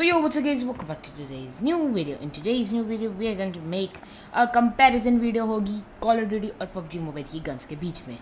So yo, what's up guys, welcome back to today's new video. In today's new video we are going to make a comparison video होगी Call of Duty और PUBG mobile की guns के बीच में।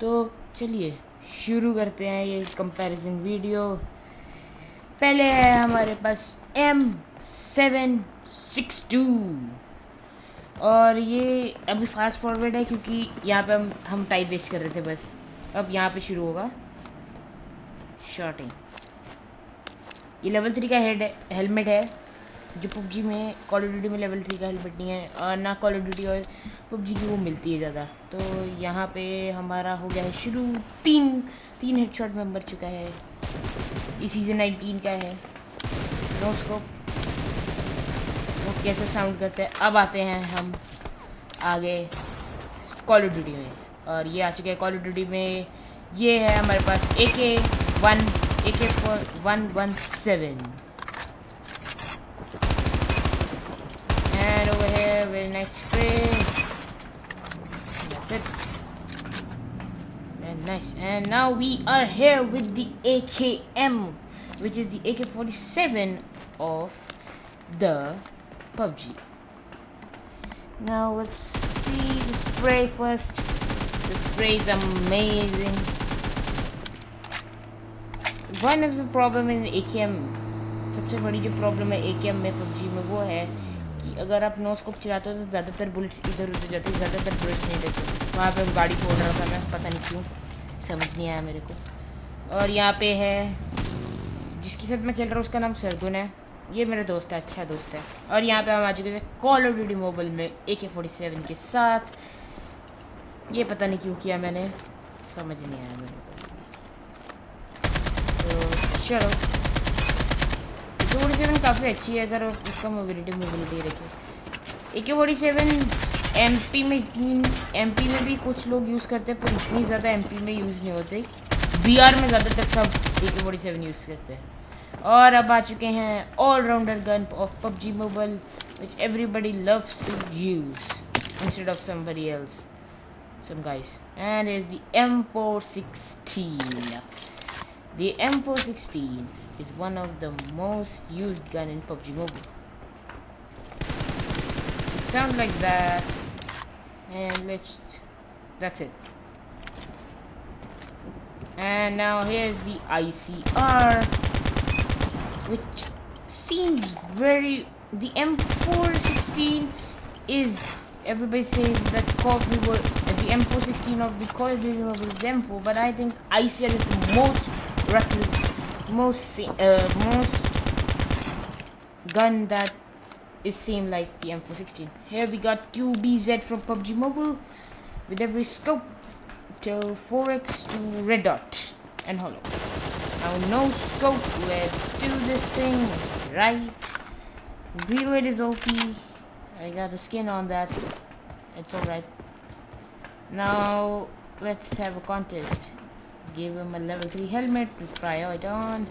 तो चलिए शुरू करते हैं ये कंपैरिजन वीडियो। पहले है हमारे पास M762 और ये अभी फास्ट फॉरवर्ड है क्योंकि यहाँ पे हम टाइम वेस्ट कर रहे थे बस। अब यहाँ पे शुरू होगा शॉटिंग। ये लेवल 3 का हेलमेट है जो पबजी में कॉल ऑफ ड्यूटी में लेवल 3 का हेलमेट नहीं है और ना कॉल ऑफ ड्यूटी और पबजी की वो मिलती है ज़्यादा। तो यहाँ पे हमारा हो गया है शुरू। तीन हेडशॉट में मर चुका है। ये सीज़न 19 का है। नो स्कोप वो कैसे साउंड करते हैं। अब आते हैं हम आगे कॉल ऑफ ड्यूटी में और ये आ चुके हैं कॉल ऑफ ड्यूटी में। ये है हमारे पास AK-117 and over here very nice spray. That's it. Very nice. And now we are here with the AKM, which is the AK-47 of the PUBG. Now let's see the spray first. The spray is amazing. One of the problem in AKM, सबसे बड़ी जो problem है AKM में PUBG में वो है कि अगर आप नो स्कोप चलाते हो तो ज़्यादातर बुलेट्स इधर उधर जाते हैं, ज़्यादातर बुलेट्स नहीं देते। वहाँ पे गाड़ी फोड़ रहा था मैं, पता नहीं क्यों, समझ नहीं आया मेरे को। और यहाँ पे है जिसके साथ मैं खेल रहा हूँ उसका नाम सरगुन है। ये मेरा दोस्त है, अच्छा दोस्त है। और यहाँ पे हम आ चुके थे कॉल ऑफ ड्यूटी मोबाइल में AK-47 के साथ। ये पता नहीं क्यों किया मैंने, समझ नहीं आया मेरे को। तो चलो AK-47 काफ़ी अच्छी है अगर उसका मोबिलिटी रखे। AK-47 MP में भी कुछ लोग यूज़ करते हैं पर इतनी ज़्यादा MP में यूज़ नहीं होते। BR में ज़्यादातर सब AK-47 यूज़ करते हैं। और अब आ चुके हैं all rounder gun of PUBG mobile which everybody loves to use instead of somebody else, some guys, and is the M416. The M416 is one of the most used gun in PUBG Mobile. It sounds like that, and that's it. And now here's the ICR, which seems the M416 is, everybody says that the M416 of the Call of Duty Mobile is M4, but I think ICR is the most gun that is same like the M416. Here we got QBZ from PUBG Mobile with every scope till 4x to red dot and hollow. Now no scope, let's do this thing right. Reload is OP. I got a skin on that. It's alright. Now let's have a contest. Give him a level 3 helmet to try it on.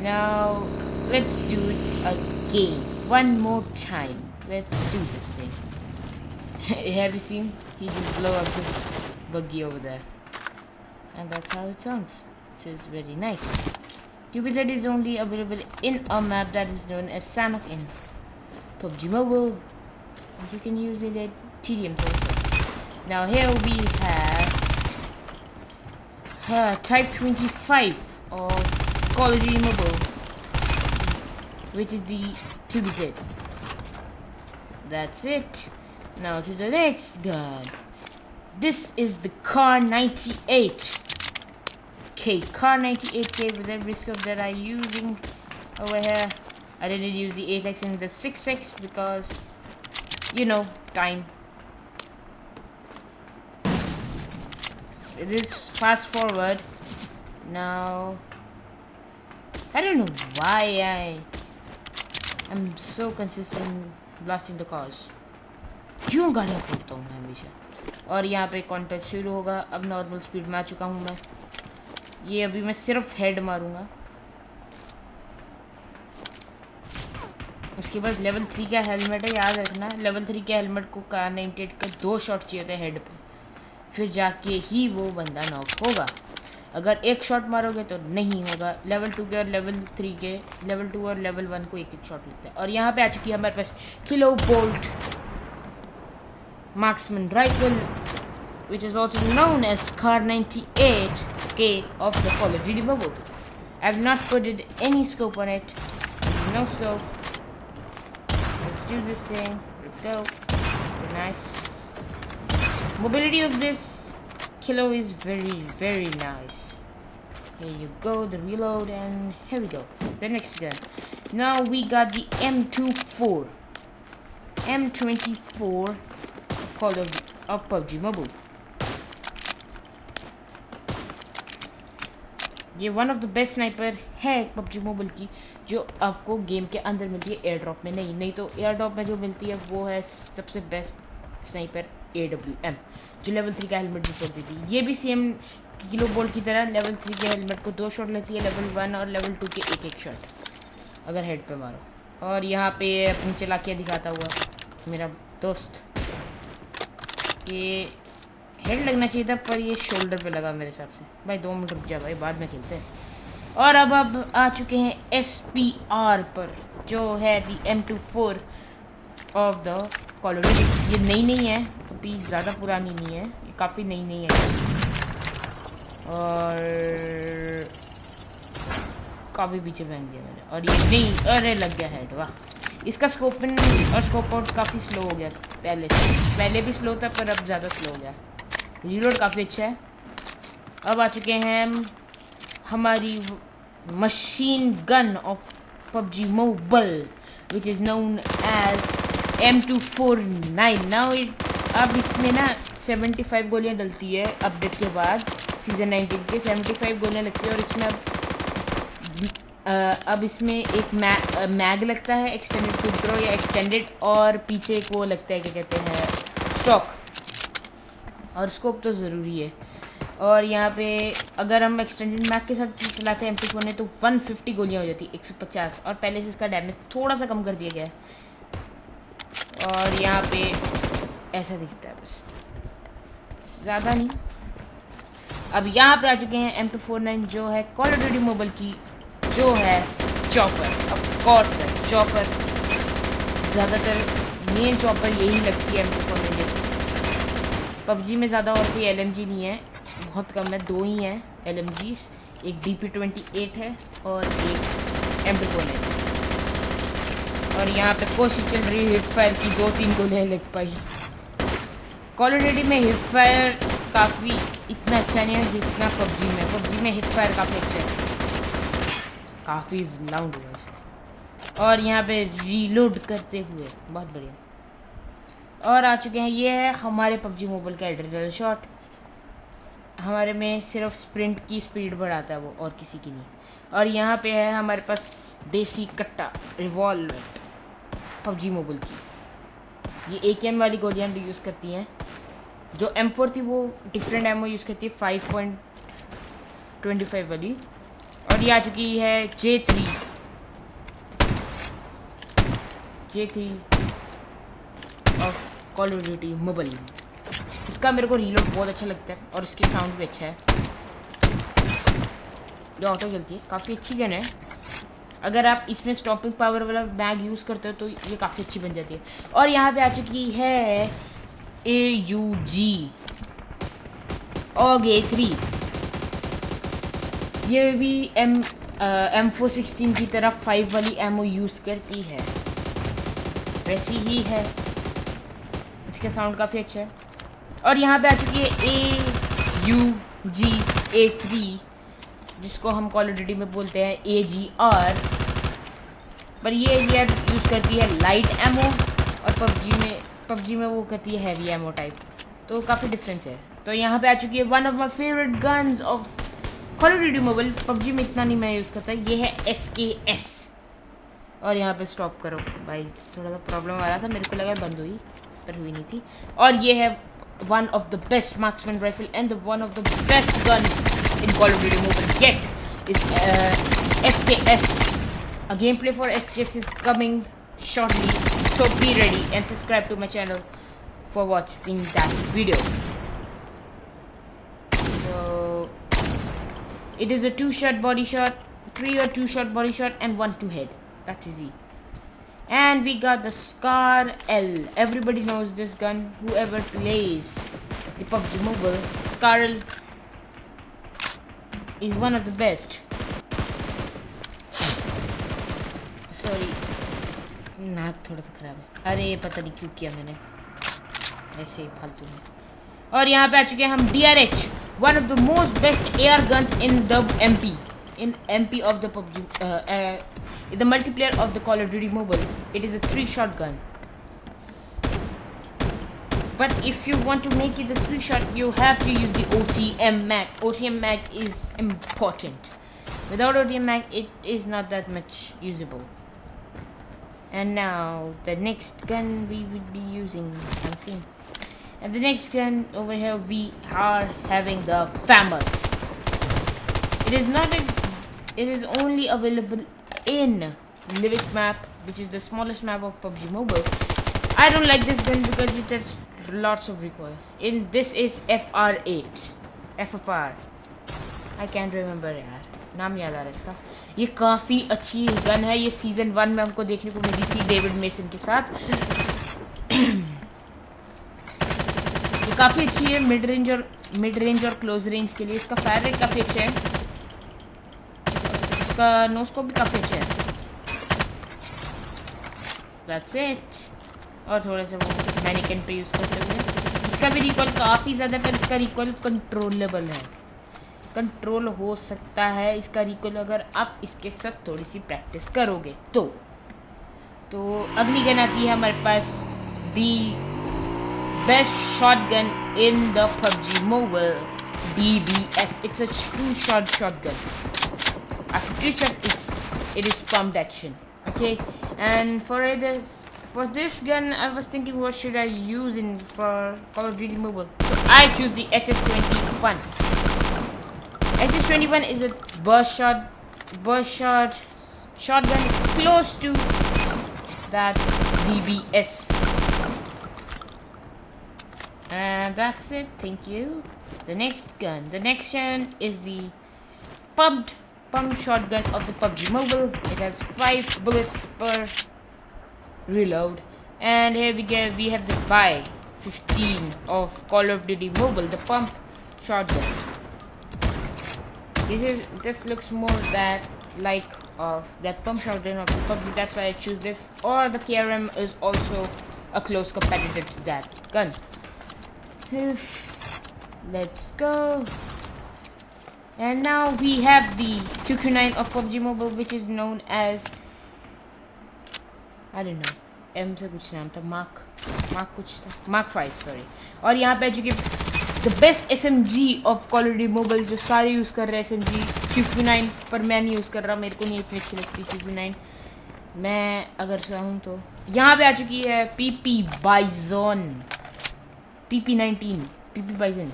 Now let's do it again. One more time. Let's do this thing. Have you seen? He just blew up the buggy over there. And that's how it sounds. It is very nice. QBZ is only available in a map that is known as Sanhok in PUBG Mobile. You can use it at TDMs also. Now here we have Type 25 of Call of Duty Mobile, which is the QBZ. That's it. Now to the next gun. This is the Kar98K. Kar98K with every scope that I'm using over here. I didn't use the 8x and the 6x because, you know, time. It is fast forward. Now I don't know why I'm so consistent blasting the cars. क्यों गाड़ियाँ फोड़ता हूँ मैं हमेशा। और यहाँ पे contest शुरू होगा। अब नॉर्मल स्पीड में आ चुका हूँ मैं। ये अभी मैं सिर्फ हेड मारूंगा। उसके बाद लेवल 3 का हेलमेट है, याद रखना। लेवल 3 के हेलमेट को Kar98 का 2 शॉट चाहिए होता है हेड पे, फिर जाके ही वो बंदा नॉक होगा। अगर एक शॉट मारोगे तो नहीं होगा। लेवल 2 के और लेवल 3 के, लेवल 2 और लेवल 1 को एक एक शॉट लगता है। और यहाँ पे आ चुकी है हमारे पास kilovolt marksman rifle, which is also known as Kar 98K of the Call of Duty mobile. I have not put any scope on it. No scope. Let's do this thing. Let's go. Nice. Mobility of this kilo is very, very nice. Here you go, the reload, and here we go. The next gun. Now we got the M24. M24 Call of PUBG Mobile. ये one of the best sniper है PUBG mobile की, जो आपको game के अंदर मिलती है, air drop में नहीं तो एयर ड्रॉप में जो मिलती है वो है सबसे बेस्ट स्नाइपर AWM, जो लेवल 3 का हेलमेट भी फोड़ देती है। ये भी सेम किलो बोल्ट की तरह लेवल 3 के हेलमेट को 2 शॉट लेती है, लेवल 1 और लेवल 2 के एक शॉट अगर हेड पे मारो। और यहाँ पे अपनी चलाकियाँ दिखाता हुआ मेरा दोस्त, ये हेड लगना चाहिए था पर ये शोल्डर पे लगा मेरे हिसाब से। भाई 2 मिनट रुक जा भाई, बाद में खेलते हैं। और अब आ चुके हैं SPR पर, जो है दी M24 of the call of duty. ये नई है, अभी ज़्यादा पुरानी नहीं है, ये काफ़ी नई है और काफ़ी पीछे फेंक दिया मैंने। और ये नहीं, अरे लग गया हेड, वाह। इसका स्कोप इन और स्कोप आउट काफ़ी स्लो हो गया पहले से, पहले भी स्लो था पर अब ज़्यादा स्लो हो गया। रीलोड काफ़ी अच्छा है। अब आ चुके हैं हमारी machine gun of PUBG mobile, which is known as M249। Now अब इसमें ना 75 गोलियाँ डलती है अपडेट के बाद, सीज़न 19 के 75 गोलियाँ लगती है। और इसमें अब इसमें एक मैग लगता है, एक्सटेंडेड क्विक ड्रॉ या एक्सटेंडेड, और पीछे एक वो लगता है, क्या कहते हैं, स्टॉक, और स्कोप तो ज़रूरी है। और यहाँ पे अगर हम एक्सटेंडेड मैग के साथ चलाते हैं MP4 ने तो 150 गोलियाँ हो जाती है, 150, और पहले से इसका डैमेज थोड़ा सा कम कर दिया गया है। और यहाँ पे ऐसा दिखता है, बस ज़्यादा नहीं। अब यहाँ पे आ चुके हैं M249, जो है कॉल ऑफ ड्यूटी मोबाइल की, जो है चॉपर। ऑफ कोर्स है चॉपर, ज़्यादातर मेन चॉपर यही लगती है M249 जैसे। PUBG में ज़्यादा और कोई LMG नहीं है, बहुत कम है, 2 ही हैं LMGs, एक DP28 है और एक M249 है। और यहाँ पे कोशिश चल रही है हिप फायर की, 2-3 गोलियाँ लग पाई। कॉल ऑफ ड्यूटी में हिप फायर काफ़ी इतना अच्छा नहीं है जितना PUBG में हिप फायर काफ़ी अच्छा है, काफ़ी लाउड हुआ इसे। और यहाँ पे रीलोड करते हुए बहुत बढ़िया। और आ चुके हैं, ये है हमारे PUBG मोबाइल का एड्रेनल शॉट। हमारे में सिर्फ स्प्रिंट की स्पीड बढ़ाता है वो, और किसी की नहीं। और यहाँ पे है हमारे पास देसी कट्टा रिवॉल्वर PUBG मोबाइल की। ये AKM वाली गोलियाँ भी यूज़ करती हैं, जो M4 थी वो डिफरेंट एमओ यूज़ करती है, 5.25 वाली। और ये आ चुकी है J3 of Call of Duty mobile. इसका मेरे को रीलोड बहुत अच्छा लगता है और इसकी साउंड भी अच्छा है, जो ऑटो चलती है, काफ़ी अच्छी गन है। अगर आप इसमें स्टॉपिंग पावर वाला बैग यूज़ करते हो तो ये काफ़ी अच्छी बन जाती है। और यहाँ पे आ चुकी है AUG और A3। ये भी M416 की तरफ 5 वाली एमओ यूज़ करती है, वैसी ही है। इसका साउंड काफ़ी अच्छा है। और यहाँ पे आ चुकी है AUG A3, जिसको हम कॉल ऑफ ड्यूटी में बोलते हैं AGR, पर ये AGR यूज़ करती है लाइट एमओ, और PUBG में वो करती है हैवी एमओ टाइप, तो काफ़ी डिफरेंस है। तो यहाँ पे आ चुकी है one of my favourite guns of Call of Duty mobile. PUBG में इतना नहीं मैं यूज़ करता, ये है SKS। और यहाँ पे स्टॉप करो भाई, थोड़ा सा प्रॉब्लम आ रहा था, मेरे को लगा बंद हुई पर हुई नहीं थी। और ये है one of the best marksman rifle and one of the best guns in call of Duty mobile yet is SKS। A gameplay for SKS is coming shortly, so be ready and subscribe to my channel for watching that video. So It is a 2-shot body shot, 3 or 2-shot body shot, and 1 to head. That's easy. And we got the Scar L. Everybody knows this gun. Whoever plays the PUBG Mobile, Scar L is one of the best. Sorry, नाक थोड़ा सा खराब है. अरे पता नहीं क्यों किया मैंने, ऐसे ही फालतू में. और यहाँ पे आ चुके हैं हम DRH, one of the most best AR guns in the MP of the PUBG, in the multiplayer of the Call of Duty Mobile. It is a 3-shot gun. But if you want to make it the 3-shot, you have to use the OTM mag. OTM mag is important. Without OTM mag, it is not that much usable. And now the next gun we would be using, I'm seeing. And the next gun over here, we are having the FAMAS. It is only available in Livic map, which is the smallest map of PUBG Mobile. I don't like this gun because it has lots of recoil. This is FR8. FFR. I can't remember यार, नाम याद आ रहा है इसका. ये काफ़ी अच्छी gun है. ये सीजन 1 में हमको देखने को मिली थी डेविड मेसन के साथ. ये काफ़ी अच्छी है मिड रेंज और क्लोज रेंज के लिए. इसका फायर रेट काफ़ी अच्छा है. इसका नो स्कोप भी काफ़ी अच्छा है. That's it. और थोड़ा सा वो मैनिकन पे यूज़ करते हुए. इसका भी रिकॉल काफ़ी ज़्यादा है, पर इसका रिकॉल कंट्रोलेबल है. कंट्रोल हो सकता है इसका रिकॉल अगर आप इसके साथ थोड़ी सी प्रैक्टिस करोगे तो. अगली गन आती है हमारे पास, the best shotgun in the PUBG Mobile, DBS. It's a 2-shot shotgun. After 2 shots, it is pumped action. Okay, and for this gun, I was thinking what should I use for Call of Duty Mobile. So I choose the HS21. HS21 is a burst shot shotgun close to that DBS. And that's it. Thank you. The next gun is the pump shotgun of the PUBG Mobile. It has 5 bullets per reload. And here we have the buy 15 of Call of Duty Mobile, the pump shotgun. This looks more like of that pump shotgun of the PUBG. That's why I choose this. Or the KRM is also a close competitor to that gun. Let's go. And now we have the QQ9 of PUBG Mobile, which is known as, I don't know, M से कुछ नाम था, Mark 5, sorry. और यहाँ पे चूँकि the best SMG of Call of Duty Mobile, जो सारे यूज़ कर रहे हैं SMG, QQ9, पर मैं नहीं यूज़ कर रहा. मेरे को नहीं इतनी अच्छी लगती QQ9. मैं अगर चाहूँ तो यहाँ पे आ चुकी है PP Bison, PP19, PP Bison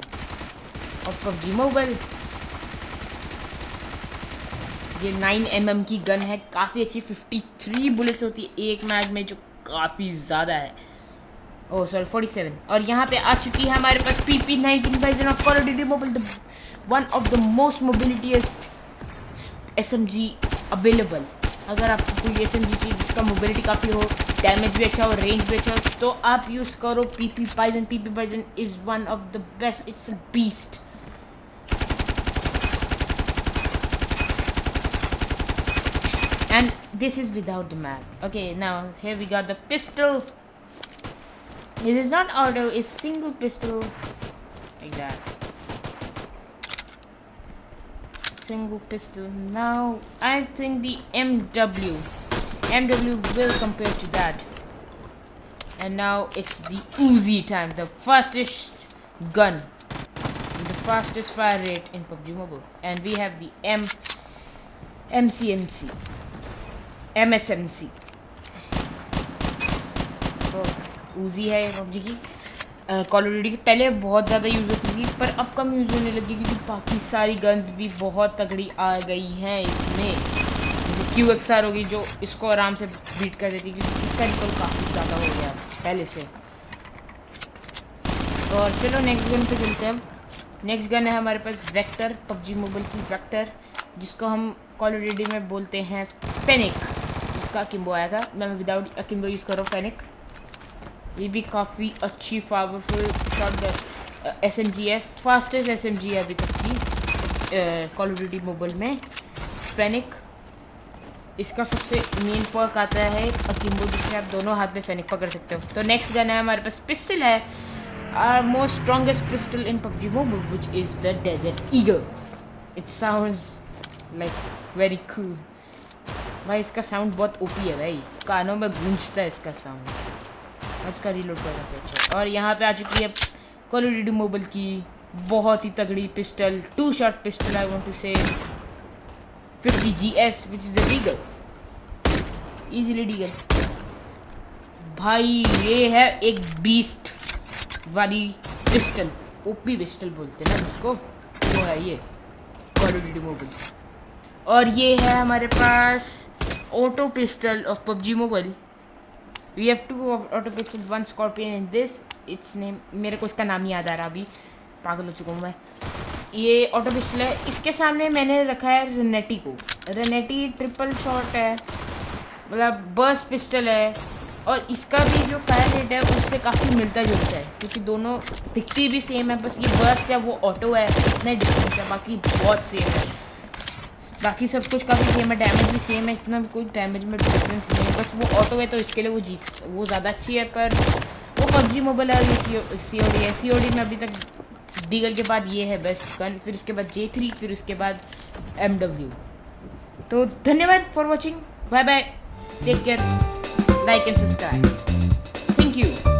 of PUBG Mobile. ये 9mm की गन है, काफ़ी अच्छी. 53 बुलेट्स होती है एक मैग में, जो काफ़ी ज़्यादा है. Oh sorry 47. और यहाँ पे आ चुकी है हमारे पास PP19 version of Call of Duty mobile, one of the most mobilityest SMG available. अगर आपको कोई SMG चाहिए जिसका मोबिलिटी काफ़ी हो, डैमेज भी अच्छा हो, रेंज भी अच्छा हो, तो आप यूज़ करो PP Bison. PP Bison is one of the best. It's a beast. And this is without the mag. Okay, now here we got the pistol. It is not auto, it's single pistol. Like that. Single pistol. Now I think the MW will compare to that. And now it's the Uzi time, the fastest gun, the fastest fire rate in PUBG Mobile. And we have the MSMC. तो Uzi है PUBG की. Call of duty की पहले बहुत ज़्यादा use होती थी, पर अब कम यूज़ होने लगी क्योंकि बाकी सारी गन्स भी बहुत तगड़ी आ गई हैं इसमें. जैसे QXR होगी जो इसको आराम से बीट कर देती है क्योंकि इसका रिकॉल काफ़ी ज़्यादा हो गया पहले से. और चलो नेक्स्ट गन पे चलते हैं. नेक्स्ट गन है हमारे पास वेक्टर, पबजी मोबाइल की वेक्टर, जिसको हम कॉल ऑफ ड्यूटी में बोलते हैं फेनिक। इसका अकिम्बो आया था, मैं विदाउट अकिम्बो यूज़ कर रहा हूँ फेनिक। ये भी काफ़ी अच्छी पावरफुल शॉटगन SMG है, फास्टेस्ट SMG है अभी तक की कॉल ऑफ ड्यूटी मोबाइल में फेनिक। इसका सबसे मेन पर्क आता है अकिम्बो, जिसमें आप दोनों हाथ में फेनिक पकड़ सकते हो। तो नेक्स्ट गन है हमारे पास पिस्टल है, our most strongest pistol in PUBG Mobile, which is the Desert Eagle. It sounds like very cool. भाई इसका साउंड बहुत ओपी है भाई, कानों में गूंजता है इसका साउंड। और इसका रीलोड करना अच्छा। और यहाँ पे आ चुकी है कॉल ऑफ ड्यूटी मोबाइल की बहुत ही तगड़ी pistol, 2 shot pistol, I want to say 50 GS, which is the Deagle, easily Deagle। भाई ये है एक बीस्ट वाली पिस्टल, ओपी पिस्टल बोलते हैं ना जिसको, वो है ये कॉल ऑफ ड्यूटी मोबाइल। और ये है हमारे पास auto pistol of PUBG mobile. We have 2 auto pistol, 1 scorpion in this, its name, मेरे को इसका नाम नहीं याद आ रहा, अभी पागल हो चुका हूँ मैं। ये ऑटो पिस्टल है, इसके सामने मैंने रखा है रेनेटी को। रेनेटी ट्रिपल शॉट है, मतलब बर्स्ट पिस्टल है, और इसका भी जो फायर रेट है उससे काफ़ी मिलता जुलता है, क्योंकि दोनों दिखती भी सेम है, बस ये बर्स्ट है वो ऑटो है, इतना डिफरेंस है, बाकी बहुत सेम है। बाकी सब कुछ काफ़ी सेम है, डैमेज भी सेम है, इतना भी कोई डैमेज में डिफरेंस नहीं है, बस वो ऑटो है तो इसके लिए वो ज़्यादा अच्छी है। पर वो पबजी मोबाइल है, ये COD है। COD में अभी तक डीगल के बाद ये है बेस्ट गन, फिर उसके बाद J3, फिर उसके बाद MW। तो धन्यवाद for watching, bye bye, take care, like and subscribe. Thank you.